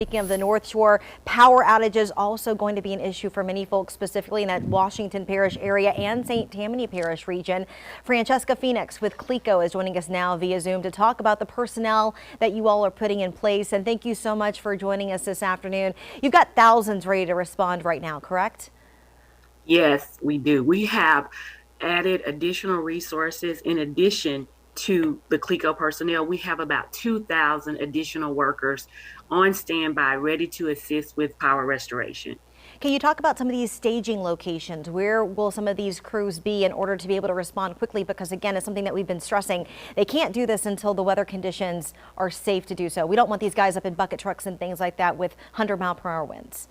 Speaking of the North Shore, power outages also going to be an issue for many folks, specifically in that Washington Parish area and St. Tammany Parish region. Francesca Phoenix with CLECO is joining us now via Zoom to talk about the personnel that you all are putting in place. And thank you so much for joining us this afternoon. You've got thousands ready to respond right now, correct? Yes, we do. We have added additional resources in addition to the CLECO personnel. We have about 2,000 additional workers on standby, ready to assist with power restoration. Can you talk about some of these staging locations? Where will some of these crews be in order to be able to respond quickly? Because again, it's something that we've been stressing. They can't do this until the weather conditions are safe to do so. We don't want these guys up in bucket trucks and things like that with 100-mile-per-hour winds.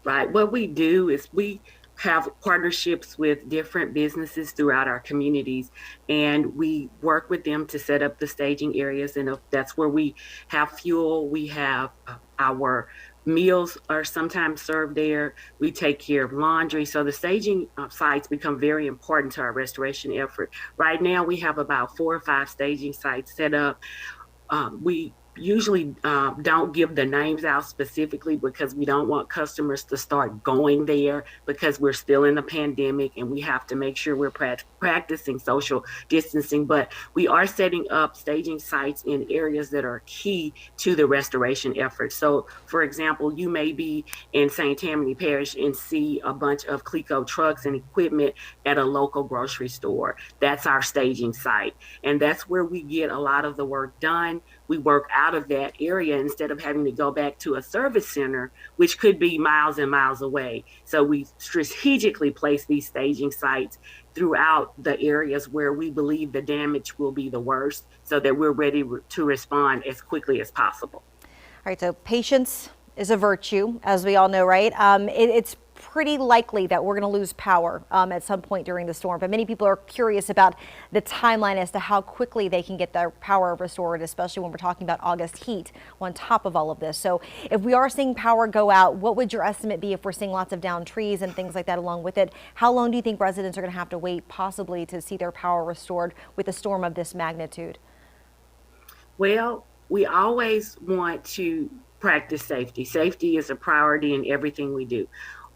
Right. What we do is we have partnerships with different businesses throughout our communities, and we work with them to set up the staging areas. And if that's where we have fuel, we have our meals are sometimes served there. We take care of laundry. So the staging sites become very important to our restoration effort. Right now, we have about 4 or 5 staging sites set up. We usually don't give the names out specifically because we don't want customers to start going there because we're still in the pandemic and we have to make sure we're practicing social distancing. But we are setting up staging sites in areas that are key to the restoration effort. So, for example, you may be in St. Tammany Parish and see a bunch of CLECO trucks and equipment at a local grocery store. That's our staging site. And that's where we get a lot of the work done. We work out of that area instead of having to go back to a service center, which could be miles and miles away. So we strategically place these staging sites throughout the areas where we believe the damage will be the worst so that we're ready to respond as quickly as possible. All right, so patience is a virtue, as we all know, right? It's pretty likely that we're going to lose power at some point during the storm. But many people are curious about the timeline as to how quickly they can get their power restored, especially when we're talking about August heat on top of all of this. So if we are seeing power go out, what would your estimate be if we're seeing lots of downed trees and things like that along with it? How long do you think residents are going to have to wait possibly to see their power restored with a storm of this magnitude? Well, we always want to practice safety. Safety is a priority in everything we do.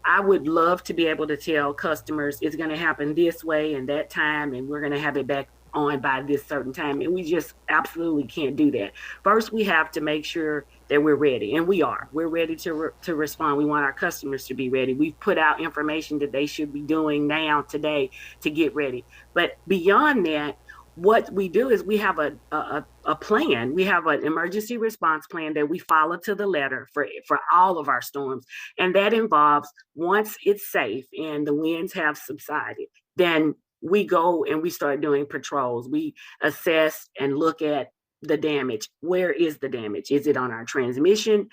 I would love to be able to tell customers it's going to happen this way and that time, and we're going to have it back on by this certain time. And we just absolutely can't do that. First, we have to make sure that we're ready, and we are. We're ready to respond. We want our customers to be ready. We've put out information that they should be doing now, today, to get ready. But beyond that, what we do is we have a plan. We have an emergency response plan that we follow to the letter for all of our storms. And that involves once it's safe and the winds have subsided, then we go and we start doing patrols. We assess and look at the damage. Where is the damage? Is it on our transmission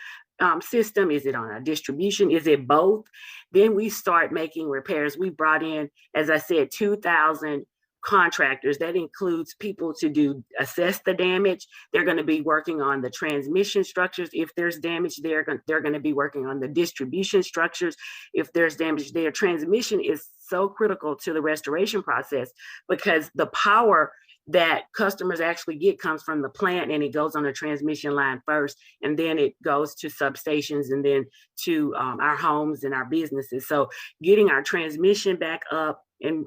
system? Is it on our distribution? Is it both? Then we start making repairs. We brought in, as I said, 2,000 contractors. That includes people to do assess the damage. They're going to be working on the transmission structures. If there's damage there, they're going to be working on the distribution structures. If there's damage there, transmission is so critical to the restoration process because the power that customers actually get comes from the plant and it goes on a transmission line first, and then it goes to substations and then to our homes and our businesses. So getting our transmission back up and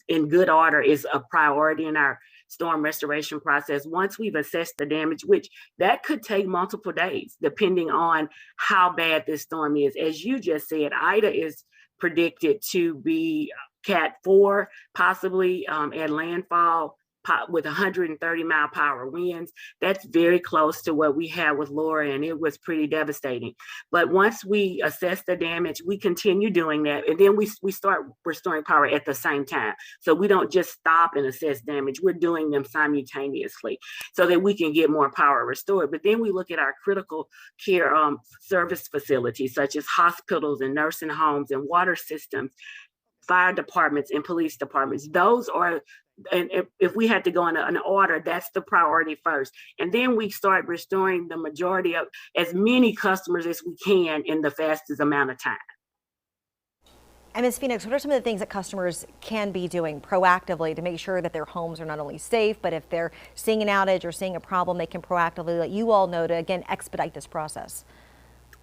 in good order is a priority in our storm restoration process. Once we've assessed the damage, which that could take multiple days, depending on how bad this storm is. As you just said, Ida is predicted to be Cat 4, possibly at landfall with 130-mile-per-hour winds. That's very close to what we had with Laura, and it was pretty devastating. But once we assess the damage, we continue doing that, and then we start restoring power at the same time. So we don't just stop and assess damage. We're doing them simultaneously so that we can get more power restored. But then we look at our critical care service facilities, such as hospitals and nursing homes and water systems, fire departments and police departments. Those are, and if we had to go in an order, that's the priority first. And then we start restoring the majority of as many customers as we can in the fastest amount of time. And Ms. Phoenix, what are some of the things that customers can be doing proactively to make sure that their homes are not only safe, but if they're seeing an outage or seeing a problem, they can proactively let you all know to, again, expedite this process?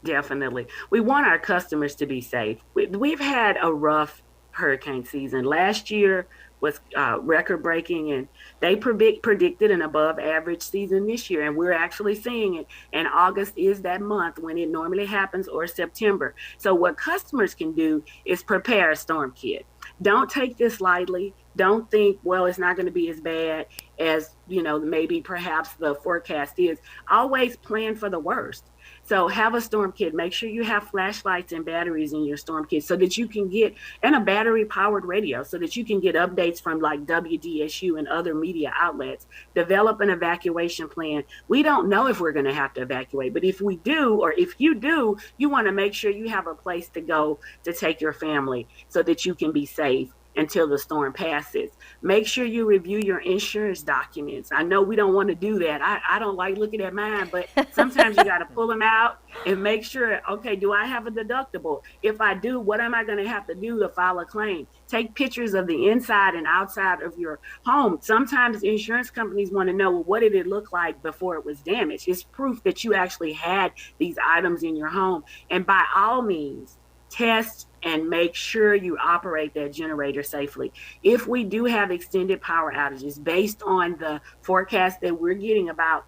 Definitely. We want our customers to be safe. We've had a rough hurricane season. Last year was record breaking, and they predicted an above average season this year. And we're actually seeing it. And August is that month when it normally happens, or September. So, what customers can do is prepare a storm kit. Don't take this lightly. Don't think, well, it's not going to be as bad as, maybe perhaps the forecast is. Always plan for the worst. So have a storm kit. Make sure you have flashlights and batteries in your storm kit so that you can get, and a battery powered radio so that you can get updates from like WDSU and other media outlets. Develop an evacuation plan. We don't know if we're going to have to evacuate, but if we do, or if you do, you want to make sure you have a place to go to take your family so that you can be safe until the storm passes. Make sure you review your insurance documents. I know we don't want to do that. I don't like looking at mine, but sometimes you got to pull them out and make sure, okay, do I have a deductible? If I do, what am I going to have to do to file a claim? Take pictures of the inside and outside of your home. Sometimes insurance companies want to know, well, what did it look like before it was damaged? It's proof that you actually had these items in your home. And by all means, test and make sure you operate that generator safely. If we do have extended power outages based on the forecast that we're getting about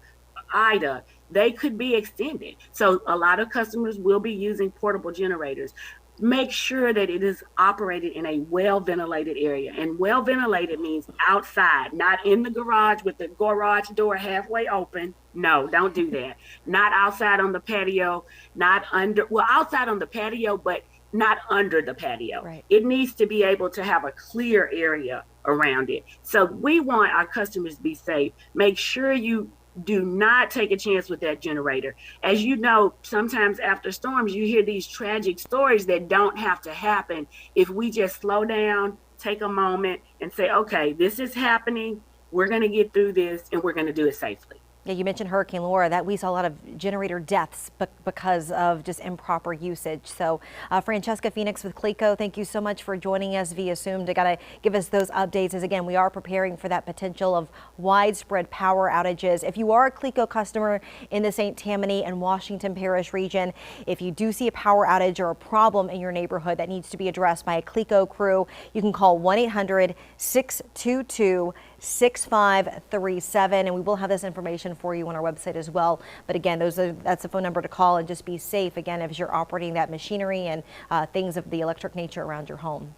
Ida, they could be extended. So a lot of customers will be using portable generators. Make sure that it is operated in a well-ventilated area. And well-ventilated means outside, not in the garage with the garage door halfway open. No, don't do that. Not outside on the patio, not under, well, outside on the patio, but not under the patio. Right. It needs to be able to have a clear area around it. So we want our customers to be safe. Make sure you do not take a chance with that generator. As you know, sometimes after storms, you hear these tragic stories that don't have to happen if we just slow down, take a moment, and say, okay, this is happening. We're going to get through this, and we're going to do it safely. Yeah, you mentioned Hurricane Laura, that we saw a lot of generator deaths because of just improper usage. So Francesca Phoenix with CLECO, thank you so much for joining us via Zoom to give us those updates, as again, we are preparing for that potential of widespread power outages. If you are a CLECO customer in the St. Tammany and Washington Parish region, if you do see a power outage or a problem in your neighborhood that needs to be addressed by a CLECO crew, you can call 1-800-622-6537, and we will have this information for you on our website as well. But again, that's the phone number to call, and just be safe again if you're operating that machinery and things of the electric nature around your home.